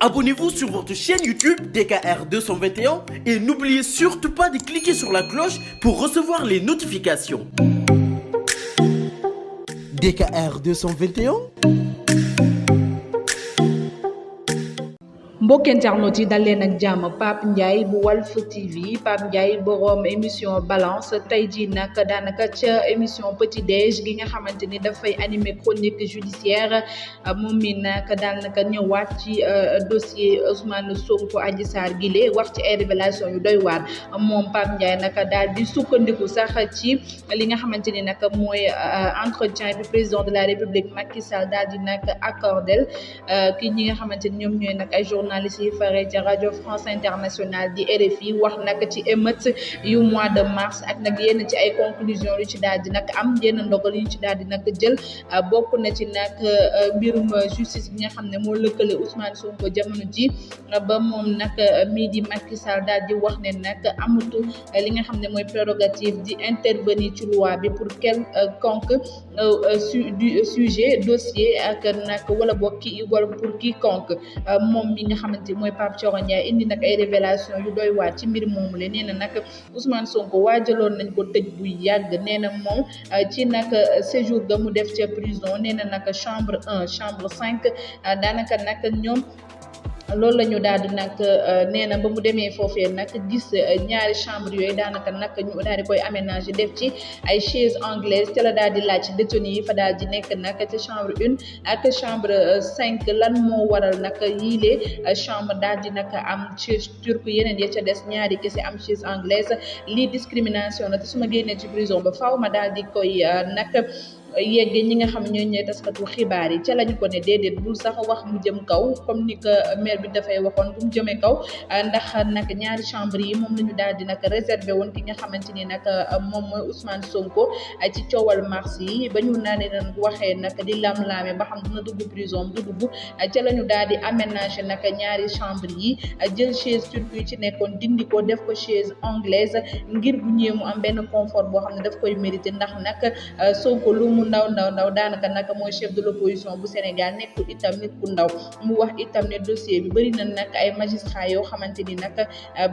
Abonnez-vous sur votre chaîne YouTube DKR 221 et n'oubliez surtout pas de cliquer sur la cloche pour recevoir les notifications. DKR 221. mbokk internautes yi dal leen ak jàmm Pape Ndiaye bu Walf TV Pape Ndiaye boroom émission balance tey jii nag daanaka ca émission petit déj gi nga xamante ni dafay animer chronique judiciaire moom mi nag daanaka ñëwaat ci dossier Ousmane Sonko Adji Sarr gile wax ci ay révélation yu doy waar moom Pape Ndiaye nag daal di sukkandiku sax ci li nga xamante ni nag mooy entretien bi président de la République Macky Sall daal di nag accordel ki ñi nga xamante ni ñoom ñooy nag ay journalistes yi fare ca rajo France Internationale di RFI wax nag ci émeute yu mois de mars ak nag yenn ci ay conclusion yu ci daal di nag am yenn ndogal yu ci daal di nag jël bokk na ci nag mbirum justice bi nga xam ne moo lëkkale Ousmane Sonko jamono ji ba moom nag mii di Macky Sall daal di wax ne nag amutu li nga xam ne mooy prérogative di intervenir ci loi bi pour quelconque sujet dossier ak nag wala boog kii wala pour quiconque moom mi nga xamante mooy Pape Thioro Ndiaye indi nag ay révélation yu doy waar ci mbir moomu le nee na nag Ousmane Sonko waajaloon nañ ko tëj bu yàgg nee na moom ci nag séjour ga mu def ca prison nee na nag chambre 1 chambre 5 daanaka nag ñoom loolu la ñu daal di nag nee na ba mu demee foofee nag gis ñaari chambre yooyu daanaka nag ñu daal di koy aménager def ci ay chaise anglaise te la daal di laaj détenu yi fa daal di nekk nag ci chambre 1 ak chambre 5 lan moo waral nag yiile chambre daal di nag am chaise turque yeneen ya ca des ñaari kese am chaise anglaise lii discrimination la te su ma génnee ci prison ba faaw ma daal di koy nag yegg ñi nga xam ñooy ñooy taskatu xibaar yi ca lañu ko ne déedéet bul sax wax mu jëm kaw comme ni que maire bi dafay waxoon bu mu jëmee kaw ndax nag ñaari chambre yi moom la ñu daal di nag réservé woon ki nga xamante ni nag moom mooy Ousmane Sonko ci coowal mars yi ba ñu naa ne nag waxee nag di lam-laame ba xam dina dugg prison du dugg ca la ñu daal di aménagé nag ñaari chambre yi jël chaise turque yi ci nekkoon dindi ko def ko chaise anglaise ngir bu ñëwee mu am benn confort boo xam ne daf koy mérité ndax nag Sonko lu mu ndaw daanaka nag mooy chef de l'opposition bu Sénégal nekkul itam nit ku ndaw mu wax itam ne dossier bi bëri na nag ay magistrat yoo xamante ni nag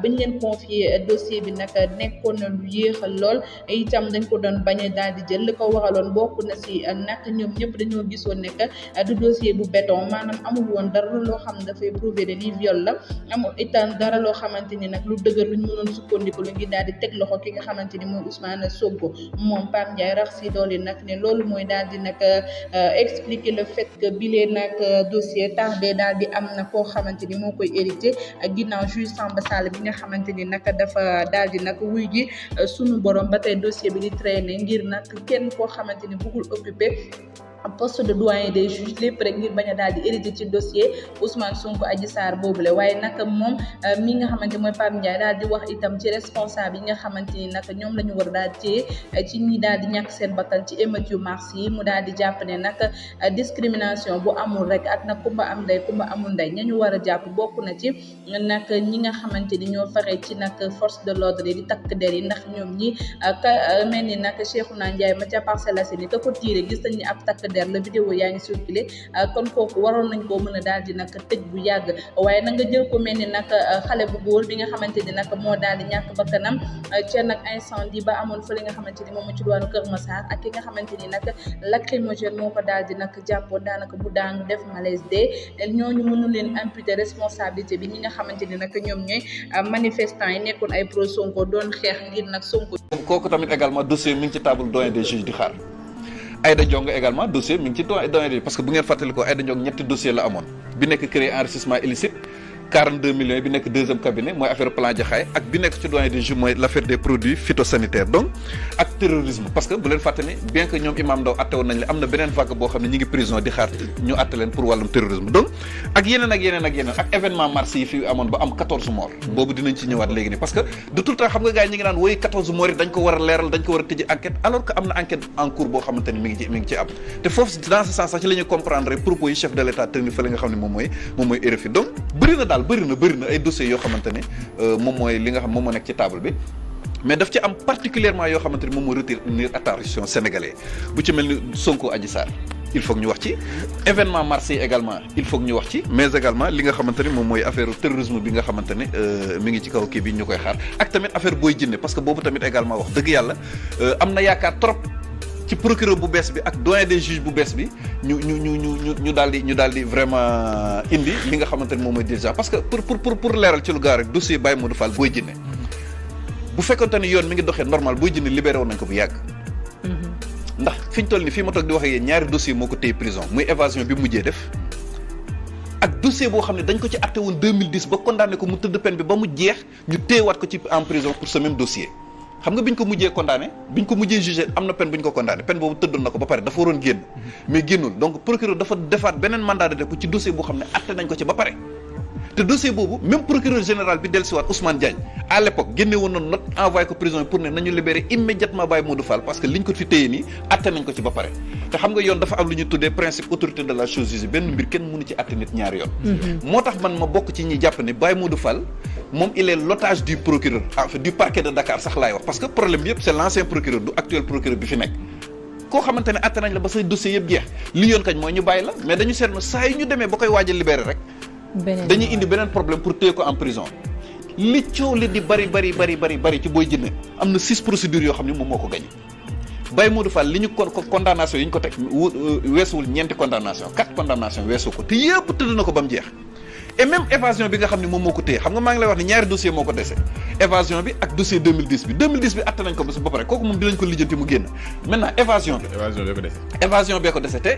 bañ leen confier dossier bi nag nekkoon na lu yéexal lool itam dañ ko doon bañ a daal di jël li ko waraloon bokk na si nag ñoom ñëpp dañoo gisoon ne que du dossier bu béton maanaam amul woon dara loo xam ne dafay prouver de lii viol la amul itam dara loo xamante ni nag lu dëgër luñ mënoon sukkandiku lu ngi daal di teg loxo ki nga xamante ni mooy Ousmane Sonko moom Pape Ndiaye rax si doole nag ne loolu mooy daal di nag expliquer le fait que bile nag dossier tardé daal di am na koo xamante ni moo koy hérité ginnaaw juge Samba Sall bi nga xamante ni nag dafa daal di nag wuy ji sunu borom ba tey dossier bi di traîner ngir nag kenn koo xamante ni bëggul occuper poste de doyen des juges lépp rek ngir bañ a daal di hérité ci dossier Ousmane Sonko Adji Sarr boobule waaye nag moom mi nga xamante mooy Pape Ndiaye daal di wax itam ci responsable yi nga xamante ni nag ñoom la ñu war daal téye ci ñi daal di ñàkk seen bakkan ci émeute yu mars yi mu daal di jàpp ne nag discrimination bu amul rek ak nag kumba am ndey kumba amul ndey ña ñu war a jàpp bokk na ci nag ñi nga xamante ni ñoo fare ci nag force de l'ordre yi di takk der yi ndax ñoom ñi mel ni nag Cheikhouna Ndiaye ma ca Parcelles Assainies ka ko tiire gis nañ ni ab takk der la vidéo yaa ngi circulé kon kooku waroon nañ koo mën a daal di nag tëj bu yàgg waaye na nga jël ko mel ni nag xale bu góor bi nga xamante ni nag moo daal di ñàkk bakkanam ca nag incendie ba amoon fa li nga xamante ni moom mu ci diwaanu Kër Massar ak ki nga xamante ni nag lacrymogène moo ko daal di nag jàppoon daanaka bu daanu def malaise de ñooñu mënu leen imputer responsabilité bi ñi nga xamante ni nag ñoom ñooy manifestants yi nekkoon ay pro Sonko doon xeex ngir nag Sonko. kooku tamit également dossier mi ngi ci table doyen des juges di xaar Aïda Ndiongue également dossier mi ngi ci doyen des parce que bu ngeen fàttali ko Aïda Ndiongue ñetti dossier la amoon bi nekk créé enrichissement illicite 42 millions bi nekk deuxième cabinet mooy affaire plan Jaxaay ak bi nekk ci doyen des juges mooy l'affaire des produits phytosanitaires donc ak terrorisme parce que bu leen fàttali bien que ñoom Imam Ndaw atte woon nañ leen am na beneen vague boo xam ne ñi ngi prison di xaar ñu atte leen pour wàllum terrorisme donc ak yeneen ak événement mars yi fi amoon ba am 14 morts boobu dinañ ci ñëwaat léegi nii parce que de tout le temps xam nga gars yi ñi ngi naan wooyu 14 morts yi dañ ko war a leeral dañ ko war a tëji enquête alors que am na enquête en cours boo xamante ni mi ngi ci am te foofu dans ce sens sax ci la ñuy comprendre propos yi chef de l'état tenir fa li nga xam ne moom mooy RFI donc bëri na ay dossiers yoo xamante ne moom mooy li nga xam moom moo nekk ci table bi mais daf ci am particulièrement yoo xamante ni moom moo retenir attention sénégalais bu ci mel ni Sonko Adji Sarr il faut que ñu wax ci événement Marseille également il faut que ñu wax ci mais également li nga xamante ni moom mooy affaire terrorisme bi nga xamante ne mi ngi ci kaw kii bi ñu koy xaar ak tamit affaire Boy Djiné parce que boobu tamit également wax dëgg yàlla am na yaakaar trop ci procureur bu bees bi ak doyen des juges bu bees bi ñu daal di vraiment indi li nga xamante ni moom mooy déjà parce que pour leeral ci lu gaaw rek dossier Baye Modou Fall Boy Djiné bu fekkonte ni yoon mi ngi doxee normal Boy Djiné libéré woon nañ ko bu yàgg. ndax fi ñu toll nii fii ma toog di wax ak yéen ñaari dossier moo ko téye prison muy évasion bi mujjee def ak dossier boo xam ne dañ ko ci àtte woon 2010 ba condamné ko mu tëdd peine bi ba mu jeex ñu téyewaat ko ci en prison pour ce même dossier xam nga biñ ko mujjee condamné biñ ko mujjee jugé am na peine bu ñu ko condamné peine boobu tëddoon na ko ba pare dafa waroon génn mais génnul donc procureur dafa defaat beneen mandat de dépôt ci dossier boo xam ne àtte nañ ko ci ba pare te dossier boobu même procureur général bi dellusiwaat Ousmane Diagne à l'époque génne woon na note envoyé ko prison pour ne nañu libérer immédiatement Baye Modou Fall parce que liñ ko fi téye nii atte nañ ko ci ba pare te xam nga yoon dafa am lu ñu tuddee principe autorité de la chose jugée benn mbir kenn mënu ci atte nit ñaari yoon moo tax man ma bokk ci ñi jàpp ne Baye Modou Fall moom il est l'otage du procureur enfin du parquet de Dakar sax laay wax parce que problème bi yëpp c'est l'ancien procureur du actuel procureur bi fi nekk koo xamante ne atte nañ la ba say dossier yëpp jeex li yoon kañ mooy ñu bàyyi la mais dañu seetlu saa yu ñu demee ba koy waaj a libérer rek dañuy indi beneen problème pour téye ko en prison li coow li di bari ci Boy Djiné am na 6 procédures yoo xam ne moom moo ko gagné Baye Modou Fall li ñu ko condamnation yi ñu ko teg weesuwul ñeenti condamnation 4 condamnation weesu ko te yëpp tëdd na ko ba mu jeex et même évasion bi nga xam ne moom moo ko téye xam nga maa ngi lay wax ne ñaari dossier moo ko dese évasion bi ak dossier 2010 bi atte nañ ko ba pare kooku moom dinañ ko lijjanti mu génn maintenant évasion bee ko dese te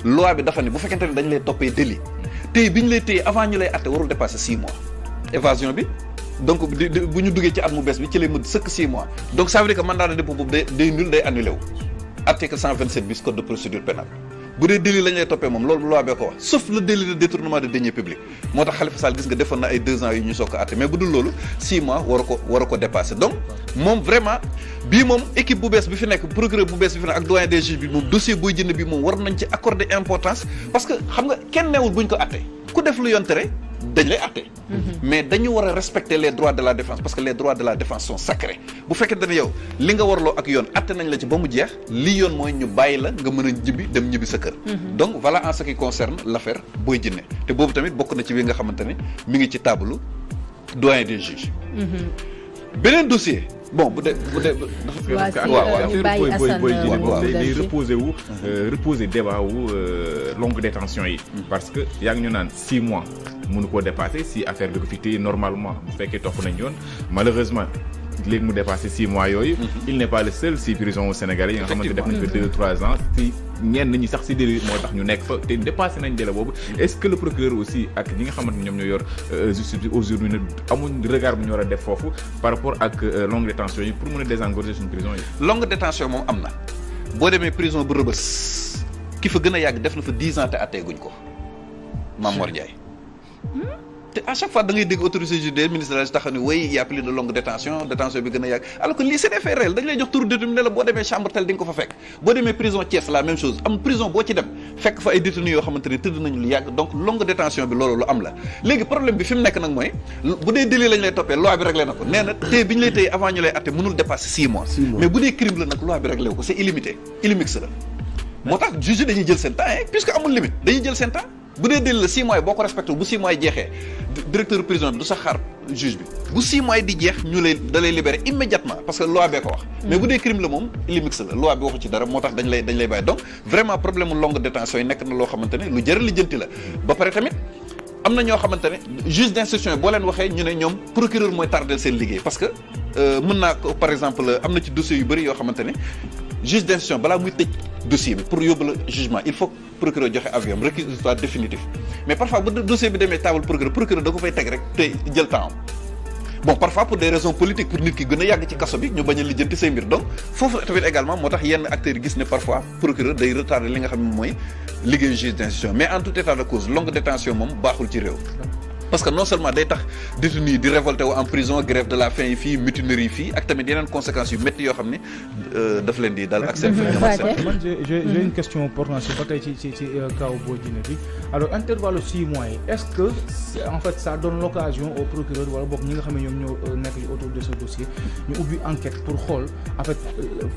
loi bi dafa ne bu fekkente ne dañ lay toppee délit tey bi ñu lay téye avant ñu lay atte warul dépasser 6 mois évasion bi donc bu ñu duggee ci at mu bees bi ci lay mën sëkk 6 mois donc ça veut dire que mandat de dépôt boobu day nul day annulé wu article 127 bis code de procédure pénale bu dee délit lañ lay toppee moom loolu loi bee ko wax sauf le délit de détournement de deniers publics moo tax Khalifa Sall gis nga defoon na ay 2 ans yu ñu soog ko atte mais bu dul loolu 6 mois war a ko dépasser donc moom vraiment bii moom équipe bu bees bi fi nekk procureur bu bees bi fi nekk ak doyen des juges bi moom dossier Boy Djiné bi moom war nañ ci accorder importance parce que xam nga kenn neewul buñ ko atte ku def lu yoon tere dañ lay atte mais dañu war a respecter les droits de la défense parce que les droits de la défense sont sacrés bu fekkente ne yow li nga warloo ak yoon atte nañ la ci ba mu jeex li yoon mooy ñu bàyyi la nga mën a dem ñibbi sa kër donc voilà en ce qui concerne l'affaire Boy Djiné te boobu tamit bokk na ci wi nga xamante ne mi ngi ci tableau doyen des juges beneen dossier bon bu dee day reposer débat wu longue détention yi parce que yaa ngi ñu naan 6 mois mënu koo dépasser si affaire bi ko fi téye normalement bu fekkee topp nañ yoon malheureusement léegi mu dépassé 6 mois yooyu il n'est pas le seul si prison sénégalais yi nga xamante def nañ fa 2-3 ans si ñenn ñi sax si délai moo tax ñu nekk fa te dépassé nañ délai boobu est-ce que le procureur aussi ak ñi nga xamante ñoom ñoo yor justice bi aujourd'hui ne amuñ regard bu ñu war a def foofu par rapport ak longue détention yi pour mën a désengorger suñu prison yi longue détention moom am na boo demee prison bu Rebeuss ki fa gën a yàgg def na fa 10 ans te atteeguñ ko Mame Mor Ndiaye te à chaque fois da ngay dégg autorité judiciaire ministre taxaw ne oui il y a plus de longue détention bi gën a yàgg alors que lii c'est des faits réels dañ lay jox turu détenu ne la boo demee chambre tel di nga ko fa fekk boo demee prison Thiès la même chose am prison boo ci dem fekk fa ay détenus yoo xamante ne tëdd nañu lu yàgg donc longue détention bi loolu lu am la léegi problème bi fi mu nekk nag mooy bu dee délit lañ lay toppee loi bi réglé na ko nee na téye bi ñu lay téye avant ñu lay atte mënul dépasser 6 mois mais bu dee crime la nag loi bi réglé ko c'est illimité illimix la moo tax juge yi dañuy jël seen temps puisque amul limite dañuy jël seen temps bu dee délit la 6 mois yi boo ko respecté bu 6 mois yi jeexee directeur prison bi du sax xaar juge bi bu 6 mois yi di jeex ñu lay da lay libérer immédiatement parce que loi bee ko wax mais bu dee crime la moom illimix la loi bi waxu ci dara moo tax dañ lay bàyyi donc vraiment problème mu longue détention yi nekk na loo xamante ne lu jëral lijjanti la ba pare tamit am na ñoo xamante ne juge d'instruction yi boo leen waxee ñu ne ñoom procureur mooy tardel seen liggéey parce que mën naa ko par exemple am na ci dossiers yu bëri yoo xamante ne juge d'instruction balaa muy tëj dossier bi pour yóbbu la jugement il faut procureur joxe avis réquisitoire définitif mais parfois bu dossier bi demee table procureur da ko fay teg rek te jël temps bon parfois pour des raisons politiques pour nit ki gën a yàgg ci kaso bi ñu bañ a lijjanti say mbir donc foofu tamit également moo tax yenn acteurs yi gis ne parfois procureur day retarder li nga xam ne mooy liggéeyu juge d'instruction mais en tout état de cause longue détention moom baaxul ci réew parce que non seulement day tax détenu yi di révolté wu en prison grève de la faim yi fii mutinerie yi fii ak tamit yeneen conséquences yu métti yoo xam ne daf leen di dal ak seen man j'ai une question pour ba tey ci kaw Boy Djiné bi alors intervalle 6 mois yi est-ce que en fait ça donne l'occasion au procureur wala boog ñi nga xam ne ñoom ñoo nekk autour de ce dossier ñu ubbi enquête pour xool en fait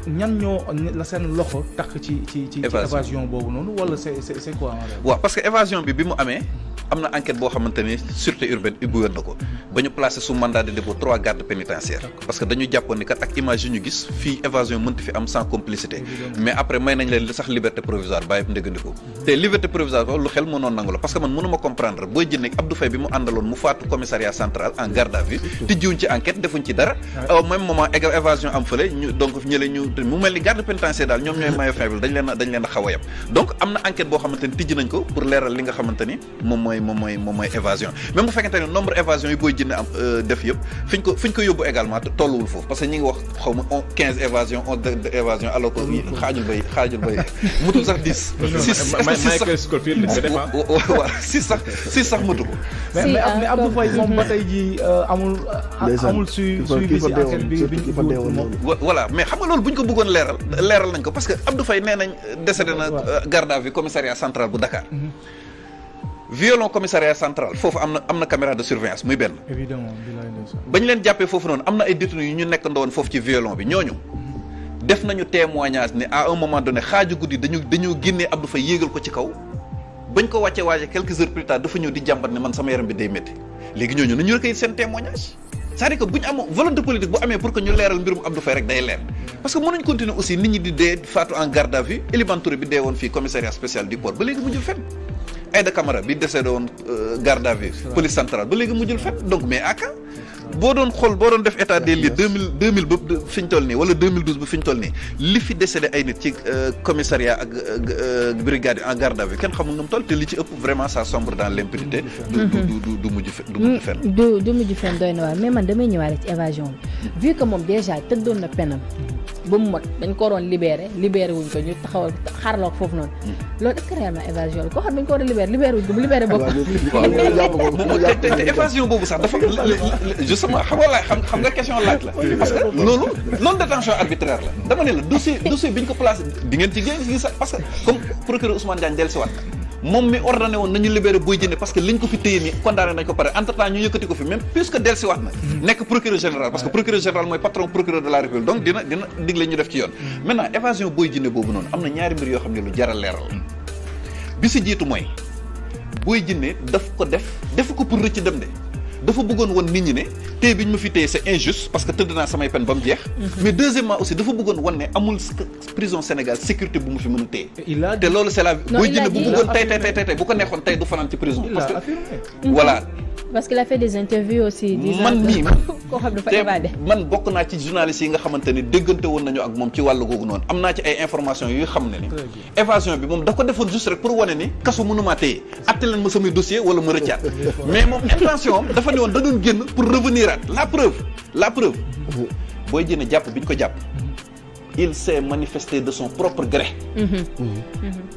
ñan ñoo la seen loxo takk ci évasion boobu noonu wala c'est quoi en réalité. waaw parce que évasion bi mu amee am na enquête boo xamante ni sûreté urbaine ubbi woon na ko ba ñu placé sous mandat de dépôt 3 gardes pénitentiaires parce que dañu jàppoon ni kat ak image yu ñu gis fii évasion mënti fi am sans complicité mais après may nañ leen sax liberté provisoire bàyyi ndéggandiku te liberté provisoire ko lu xel mënoon nangu la parce que man mënuma comprendre booy jënne Abdou Faye bi mu àndaloon mu faatu commissariat central en garde à vue tijjiwuñ ci enquête defuñ ci dara au même moment évasion am fële ñu donc ñële ñu mu mel ni garde pénitentiaire daal ñoom ñooy maillon faible dañ leen a xaw a yem donc am na enquête boo xamante ni tijji nañ ko pour leeral li nga xamante ni moom mooy évasion même bu fekkente ne nombre évasion yi booy jënne am def yëpp fiñ ko yóbbu également tolluwul foofu parce que ñi ngi wax xaw ma 15 évasion 11 évasion alors que xaajul bay mutul sax 10 6 sax mutu ko mais Abdou Faye moom ba tey ji amul suivi ci enquête bi voilà mais xam nga loolu bu ñu ko bëggoon leeral nañ ko parce que Abdou Faye nee nañ décédé na garde à vue commissariat central bu Dakar violon commissariat central foofu am na caméra de surveillance muy benn évidemment bañ leen jàppee foofu noonu am na ay détenus yu ñu nekk ndowoon foofu ci violon bi ñooñu def nañu témoignage ne à un moment donné xaaju guddi dañu génnee Abdou Faye yéegal ko ci kaw bañ ko wàccee waaje quelques heures plus tard dafa ñëw di jàmbat ne man sama yaram bi day métti léegi ñooñu nañu recueillir seen témoignage c'est-à-dire que bu ñu amoon volonté politique bu amee pour que ñu leeral mbirum Abdou Faye rek day leer parce que mënuñ continuer aussi nit ñi di dee faatu en garde à vue Elimane Touré bi dee woon fii commissariat spécial du port ba léegi mujjul fenn Aïda Camara bi décédé woon garde à vue police centrale ba léegi mujjul fenn donc mais à quand boo doon def état des lieux 2000 ba fi ñu toll nii wala 2012 ba fi ñu toll nii li fi décédé ay nit ci commissariat ak brigade en garde à vue kenn xamul nu mu toll te li ci ëpp vraiment ça sombre dans l'impunité du mujj fenn du mujj fenn doy na waar mais man damay ñëwaale ci évasion bi vu que moom déjà tëddoon na penam ba mu mot dañ ko waroon libéré wuñ ko ñu taxawal xaarloo ko foofu noonu loolu est-ce que réellement évasion la koo xam dañ ko war a libéré wuñ ko bu libéré bopp te évasion boobu sax dafa justement xam nga question laaj la parce que loolu détention arbitraire la dama ne la dossier bi ñu ko placé di ngeen ci gis sax parce que comme procureur Ousmane Diagne dellusiwaat moom mi ordonné woon nañu libéré Boy Djiné parce que liñ ko fi téye ni condamné nañ ko pare entre temps ñu yëkkati ko fi même puisque dellusiwaat na nekk procureur général parce que procureur général mooy patron procureur de la République donc dina digle ñu def ci yoon maintenant évasion Boy Djiné boobu noonu am na ñaari mbir yoo xam ne lu jar a leeral bi si jiitu mooy Boy Djiné daf ko def ko pour rëcc dem de dafa bëggoon woon nit ñi ne téye bi ñu ma fi téye c'est injuste parce que tëdd naa samay peine ba mu jeex mais deuxièmement aussi dafa bëggoon woon ne amul prison Sénégal sécurité bu mu fi mën a téye te loolu c'est la Boy Djiné bu bëggoon tey bu ko neexoon tey du fanaan ci prison parce que voilà parce qu'il a fait des interviews aussi man mii koo xam dafa évadé man bokk naa ci journalistes yi nga xamante ni déggante woon nañu ak moom ci wàllu googu noonu am naa ci ay informations yu xam ne ni évasion bi moom da ko defoon juste rek pour wane ni kaso mënumaa téye atte leen ma samay dossier wala ma rëccaat mais moom intention am dafa ne woon da doon génn pour revenir at la preuve Boy Djiné jàpp bi ñu ko jàpp il s'est manifesté de son propre gré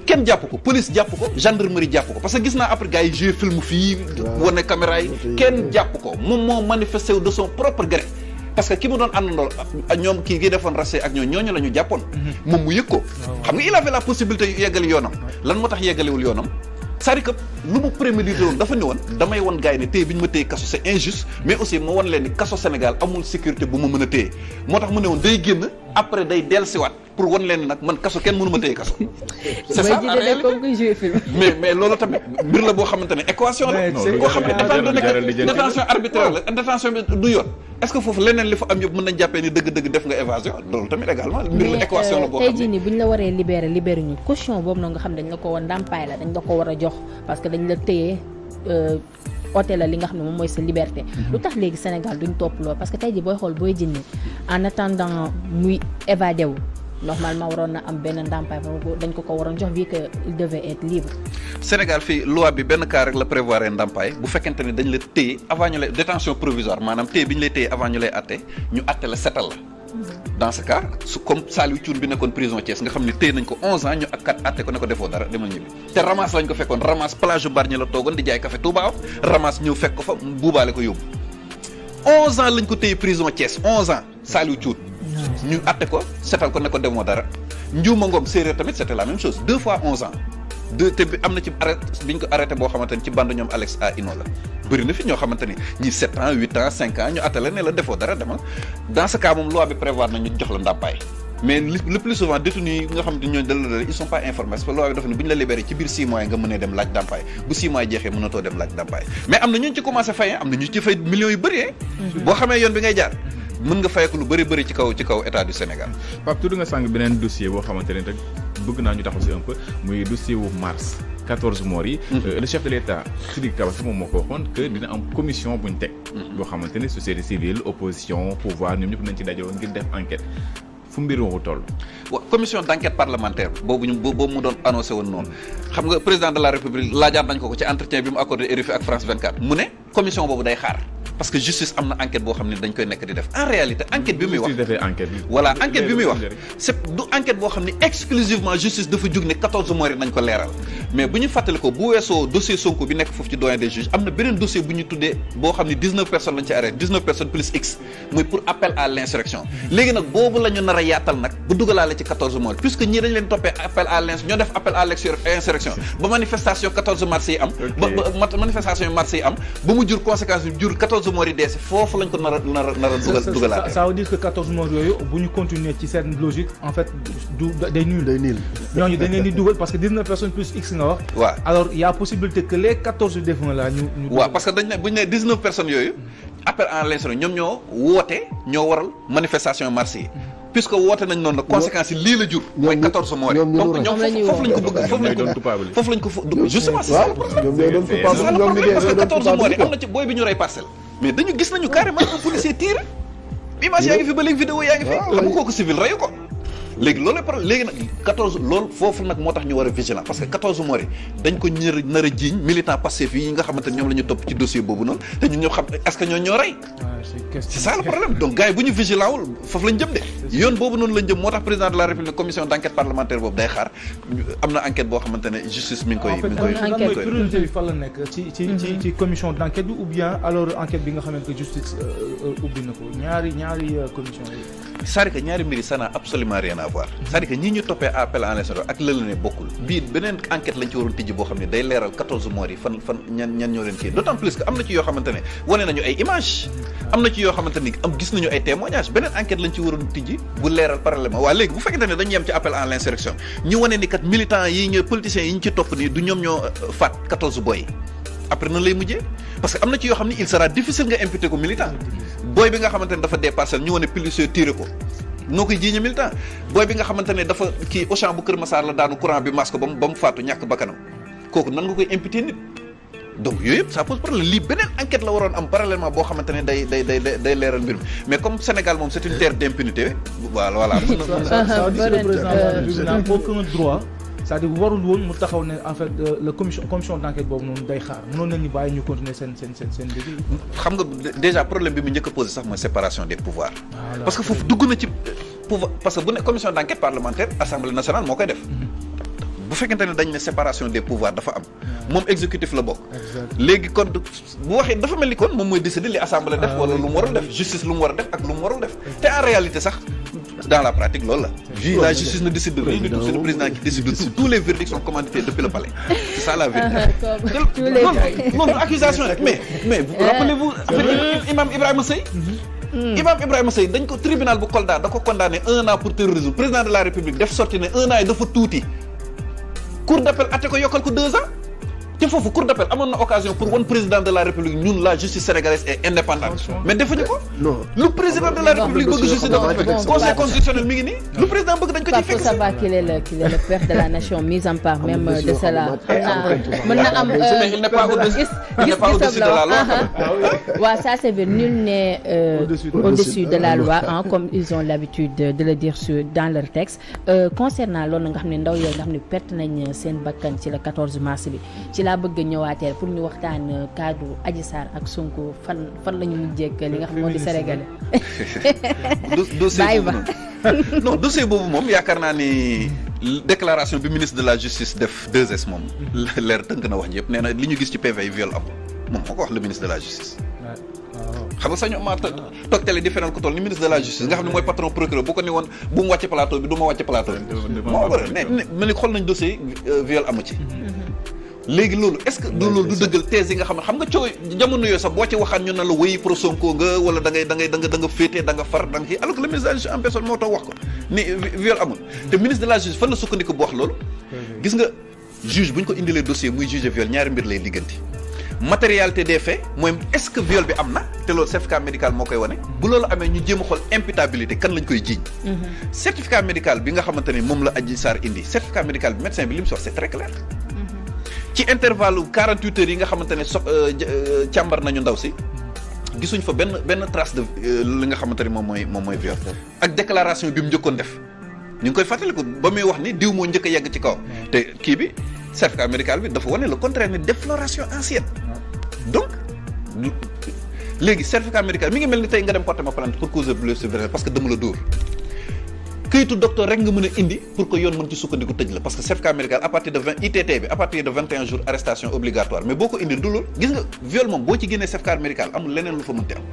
kenn jàpp ko police jàpp ko gendarmerie jàpp ko parce que gis naa après gars yi joué film fii wane caméra yi kenn jàpp ko moom moo manifesté de son propre gré parce que ki mu doon àndandoo ñoom kii defoon rase ak ñooñu la ñu jàppoon moom mu yëg ko xam nga il avait la possibilité yu yeggali yoonam lan moo tax yeggaliwul yoonam c'est-à-dire que lu mu prémédité woon dafa ne woon damay won gars yi ne téye bi ñu ma téye kaso c'est injuste mais aussi ma won leen ni kaso Sénégal amul sécurité bu ma mën a téye moo tax mu ne woon day génn après day dellusiwaat pour won leen ni nag man kaso kenn mënu ma téye kaso c'est ça mais loolu tamit mbir la boo xamante ne équation la koo xam ne étant donné que détention arbitraire la détention bi du yoon est-ce que foofu leneen li fa am yëpp mën nañ jàppee ni dëgg-dëgg def nga évasion loolu tamit également mbir la équation la boo xam ne tey jii nii bu ñu la waree libéré ñu caution boobu noonu nga xam dañ la ko war ndàmpaay la dañ la ko war a jox parce que dañ la téye ôté la li nga xam ne moom mooy sa liberté lu tax léegi Sénégal duñ topp loolu parce que tey jii booy xool Boy Djiné en attendant muy évadé wu normalement waroon na am benn ndàmpaay dañ ko waroon jox vu que il devait être libre. Sénégal fii loi bi benn cas rek la prévoir ndàmpaay bu fekkente ne dañ la téye avant ñu lay détention provisoire maanaam téye bi ñu lay téye avant ñu lay atte ñu atte la setal la. dans ce cas comme Saliou Thioune bi nekkoon prison Thiès nga xam ne téye nañ ko 11 ans ñu atte ko ne ko defoo dara demal ñibbi te ramas lañ ko fekkoon ramas plage Bargny la toogoon di jaay café Touba ramas ñëw fekk ko fa buubaale ko yóbbu 11 ans lañ ko téye prison Thiès 11 ans Saliou Thioune ñu atte ko setal ko ne ko demoo dara Ndiouma Ngom séeréer tamit c'était la même chose 2 fois 11 ans te bi am na ci bi ñu ko arrêté boo xamante ni ci bande ñoom Alex A Ino la bëri na fi ñoo xamante ni ñi 7 ans 8 ans 5 ans ñu attale ne la defoo dara demal dans ce cas moom loi bi prévoir na ñu jox la ndàmpaay mais le plus souvent détenus yi nga xam ne ñooñu dala ils sont pas informés parce que loi bi dafa ne bu ñu la libéré ci biir 6 mois yi nga mënee dem laaj ndàmpaay bu 6 mois jeexee mënatoo dem laaj ndàmpaay mais am na ñu ci commencé fay am na ñu ci fay millions yu bëri boo xamee yoon bi ngay jaar mën nga fayeku lu bëri ci kaw état du Sénégal. Pape tudd nga sànq beneen dossier boo xamante ne rek bëgg naa ñu taxaw si un peu muy dossier wu mars 14 morts yi. Le chef de l'État Sidiki Kaba moom moo ko waxoon que dina am commission buñ teg. boo xamante ne société civile opposition pouvoir ñoom ñëpp nañ ci dajaloo ngir def enquête fu mbir woowu toll. waaw commission d'enquête parlementaire boobu mu doon annoncé woon noonu xam nga président de la République laajaat nañ ko ci entretien bi mu accordé RFI ak France 24 mu ne commission boobu day xaar. parce que justice am na enquête boo xam ne dañ koy nekk di def en réalité enquête bi muy wax voilà enquête bi muy wax c'est du enquête boo xam ne exclusivement justice dafa jug ne 14 mois nañ ko leeral mais bu ñu fàttali ko bu weesoo dossier Sonko bi nekk foofu ci doyen des juges am na beneen dossier bu ñu tuddee boo xam ne 19 personnes lañ ci arrêté 19 personnes plus x muy pour appel à l'insurrection léegi nag boobu la ñu nar a yaatal nag bu dugalaale ci 14 mois puisque ñii dañ leen toppee appel à l'insurrection ñoo def appel à l'insurrection ba manifestation 14 mars yi am ba manifestation yi mars yi am ba mu jur conséquence bi jur 14 mois yi dees foofu lañ ko nar a dugalaate ça veut dire que 14 mois yooyu bu ñu continuer ci seen logique en fait day nul ñooñu dañ leen di dugal parce que 19 personnes plus x nga wax waaw alors il y a possibilité que les 14 défunts là ñu waaw parce que dañ ne bu ñu ne 19 personnes yooyu appel à l'insurrection ñoom ñoo woote ñoo waral manifestation mars yi puisque woote nañ noonu la conséquences yi lii la jur mooy 14 morts donc ñoom foofu lañ ko bëgg foofu lañ ko justement c'est ça le problème parce que 14 morts yi am na ci booy bi ñu rey parcelle mais dañu gis nañu carrément un policier tiré image yaa ngi fi ba léegi vidéo yaa ngi fi xam nga kooku civil reyu ko léegi loolu problème léegi nag 14 loolu foofu nag moo tax ñu war a vigilant parce que 14 morts yi dañ ko nar a jiiñ militant Pastef yi nga xamante ne ñoom la ñu topp ci dossier boobu noonu te ñun ñoo xam est-ce que ñoo rey c'est ça le problème donc gars yi bu ñu vigilant wul foofu lañ jëm de yoon boobu noonu lañ jëm moo tax président de la République commission d'enquête parlementaire boobu day xaar am na enquête boo xamante ne justice mi ngi koy priorité bi fan la nekk ci commission d'enquête bi ou bien alors enquête bi nga xamante ne justice ubbi na ko ñaari commission yi c'est-à-dire que ñaari mbir yi ça n'a absolument rien à voir c'est-à-dire que ñii ñu toppee appel à l'insurrection ak lëla ne bokkul bii beneen enquête lañ ci waroon tijji boo xam ne day leeral 14 morts yi fan ñan ñoo leen kii d'autant plus que am na ci yoo xamante ne wane nañu ay images am na ci yoo xamante ni am gis nañu ay témoignages beneen enquête lañ ci waroon tijji bu leeral parallèlement waa léegi bu fekkente ne dañu yem ci appel à l'insurrection ñu wane ni kat militants yi ñu politiciens yi ñu ci topp nii du ñoom ñoo faat 14 boy après nan lay mujjee parce que am na ci yoo xam ne il sera difficile nga imputer ko militant booy bi nga xamante ne dafa dépassé ñu wane policier tiré ko noo koy jiiñe militant booy bi nga xamante ne dafa kii Auchan bu Kër Massar la daanu courant bi masque ba mu faatu ñàkk bakkanam kooku nan nga koy imputer nit donc yooyu yëpp ça pose problème lii beneen enquête la waroon am parallèlement boo xamante ne day leeral mbir mi mais comme Sénégal moom c'est une terre d'impunité voilà ça veut dire que le président n'a aucun droit c'est-à-dire warul woon mu taxaw ne en fait la commission d'enquête boobu noonu day xaar mënoon nañu bàyyi ñu continuer seen liggéey. xam nga déjà problème bi mu njëkk a posé sax mooy séparation des pouvoirs. Voilà. Parce que foofu dugg na ci pouvoir parce que bu ne commission d'enquête parlementaire assemblée nationale moo koy def. bu fekkente ne dañ ne séparation des pouvoirs dafa am moom exécutif la bokk. léegi kon bu waxee dafa mel ni kon moom mooy décider li assemblée def wala lu mu warul def justice lu mu war a def ak lu mu warul def te en réalité sax dans la pratique loolu la. la justice ne décide de rien du tout, c'est le président qui décide de tout. Tous les verdicts sont commandités depuis le palais. C'est ça la vérité. Non, accusation rek mais rappelez-vous Imam Ibrahima Seye. Imam Ibrahima Seye dañ ko tribunal bu Kolda da ko condamné 1 an pour terrorisme président de la République def sorti ne 1 an yi dafa tuuti. Cour d'appel atte ko yokkal ko 2 ans te foofu cour d'appel amoon na occasion pour wan président de la République ñun la justice sénégalaise est indépendante mais defuñu ko. lu président de la République bëgg justice dafa conseil constitutionnel mi ngi nii. lu président bëgg dañ ko ci fekk. Pour savoir qu'il est le père de la nation mise en part même de cela. mën na am il n'est pas au-dessus de la loi. waaw ça c'est vrai nul n'est au-dessus de la loi comme ils ont l'habitude de le dire dans leur texte concernant loolu nga xam ne ndaw yooyu nga xam ne perte nañ seen bakkan ci le 14 mars bi ci laa bëgg a ñëwaatee pour ñu waxtaan cadre Adji Sarr ak Sonko fan la ñu mujjee li nga xam moo di sénégalais. dossier boobu non dossier boobu moom yaakaar naa ni déclaration bi ministre de la justice def 2S moom leer tënk na wax ñëpp nee na li ñu gis ci PV yi viol amul moom moo ko wax le ministre de la justice. xam nga sax ñoom maa toog télé di fenal ko toll ni ministre de la justice nga xam ne mooy patron procureur bu ko ni woon bu mu wàcce plateau bi du ma wàcce plateau bi moo war a ne ma ni xool nañ dossier viol amu ci léegi loolu est-ce que loolu du dëggal thèse yi nga xam nga coow jamono yooyu sax boo ci waxaan ñu ne la wéy pro Sonko nga wala da nga féetee da nga far da nga kii alors que le ministre de la justice en personne moo tax wax ko ni viol amul te ministre de la justice fan la sukkandiku bu wax loolu gis nga juge bu ñu ko indilee dossier muy juge viol ñaari mbir lay ligganti matérialité des faits mooy est-ce que viol bi am na te loolu certificat médical moo koy wane bu loolu amee ñu jéem a xool imputabilité kan lañ koy jiiñ certificat médical bi nga xamante ni moom la Adji Sarr indi certificat médical bi médecin bi li mu si wax c'est très clair ci intervalle 48 heures yi nga xamante ne càmbar nañu ndaw si gisuñ fa benn trace de li nga xamante ni moom mooy viol ak déclaration bi mu njëkkoon def ñu ngi koy fàttaliku ba muy wax ni diw moo njëkk a yegg ci kaw te kii bi certificat médical bi dafa wane le contraire ni défloration ancienne donc léegi certificat médical mi ngi mel ni tey nga dem porter ma plainte pour cause de blessure parce que dama la dóor këyitu docteur rek nga mën a indi pour que yoon mën ci sukkandiku tëj la parce que certificat médical à partir de 20 ITT bi à partir de 21 jours arrestation obligatoire mais boo ko indi du loolu gis nga viol moom boo ci génnee certificat médical amul leneen lu fa mënti am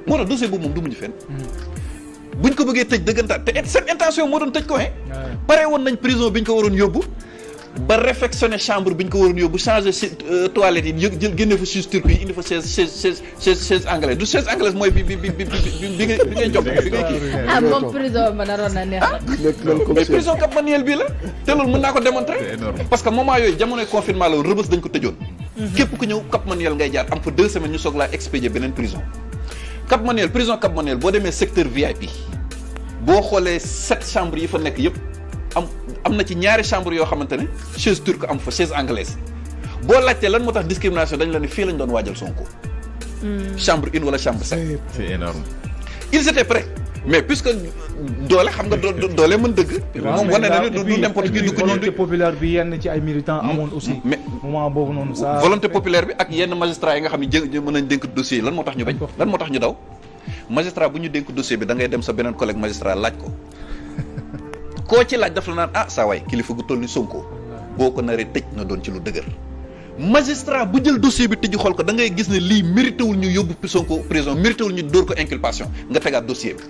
moo tax dossier boobu moom du mujj fenn buñ ko bëggee tëj dëggantaan te seen intention moo doon tëj ko pare woon nañ prison bi ñu ko waroon yóbbu ba réfectionné chambre bi ñu ko waroon yóbbu changé toilette yi jël génne fa chaise turque yi indi fa chaise anglaise du chaise anglaise mooy bi ngay jox bi ngay kii. moom prison ma naroon na neex. mais prison Cap Manuel bii la te loolu mën naa ko démontrer. parce que moment yooyu jamonoy confinement la Rebeuss dañ ko tëjoon. képp ku ñëw Cap Manuel ngay jaar am fa 2 semaines ñu soog laa expédier beneen prison. Cap Manuel prison Cap Manuel boo demee secteur VIP boo xoolee 7 chambres yi fa nekk yëpp. am na ci ñaari chambre yoo xamante ne chaise turque am fa chaise anglaise boo laajtee lan moo tax discrimination dañ la ne fii lañ doon waajal Sonko. chambre 1 wala chambre 7. c'est énorme. ils étaient prêts mais puisque doole xam nga doole mën dëgg. moom wane na ne du n'importe qui du ko volonté populaire bi yenn ci ay militants amoon aussi. mais moment boobu noonu ça. volonté populaire bi ak yenn magistrat yi nga xam ne mën nañ dénk dossier yi lan moo tax ñu bañ. lan moo tax ñu daw magistrat bu ñu dénk dossier bi da ngay dem sa beneen collègue magistrat laaj ko. koo ci laaj daf la naan saa waay kilifa gu toll ni Sonko boo ko naree tëj na doon ci lu dëgër magistrat bu jël dossier bi tëj xool ko da ngay gis ne lii mérité wul ñu yóbbu Sonko prison mérité wul ñu dóor ko inculpation nga tegaat dossier bi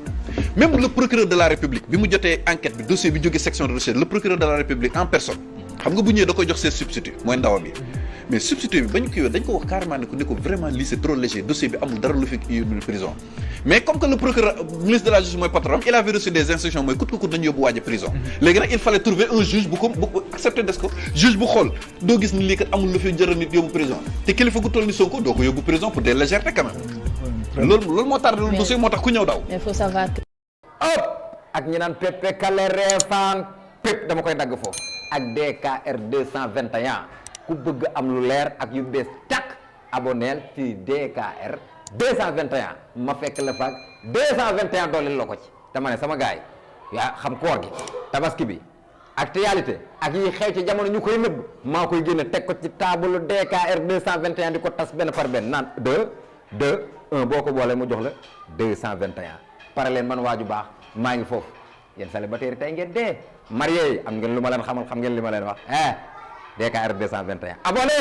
même le procureur de la République bi mu jotee enquête bi dossier bi jógee section de recherche le procureur de la République en personne xam nga bu ñëwee da koy jox ses substituts mooy ndawam yi mais substitut bi bañ ko dañ ko wax carrément ne ko vraiment lii c'est trop léger dossier bi amul dara lu fi yóbbu prison mais comme que le procureur ministre de la justice mooy patron il avait reçu des instructions mooy kut ko nañu yóbbu waaji prison léegi nag il fallait trouver un juge bu accepter des ko juge bu xool doo gis ni lii kat amul lu fi jëral nit yóbbu prison te kilifa gu toll ni Sonko doo ko yóbbu prison pour des légèretés quand même loolu moo tardé lu dossier moo tax ku ñëw daw il faut savoir que ak ñi naan Pepe Kale Refane Pep dama koy dagg foofu ak DKR 221 ku bëgg am lu leer ak yu bees tàkk aboneel ci DKR 221 ma fekk la faak 221 dooleel la ko ci dama ne sama gaay yaa xam koor gi tabaski bi actualité ak yi xew ci jamono ñu koy nëbb maa koy génne teg ko ci table DKR 221 di ko tas benn par benn naan 1 boo ko boolee mu jox la 221 pare leen man waaju baax maa ngi foofu yéen célibataire tey ngeen dee marié yi am ngeen lu ma leen xamal xam ngeen li ma leen wax DKR 221 abonné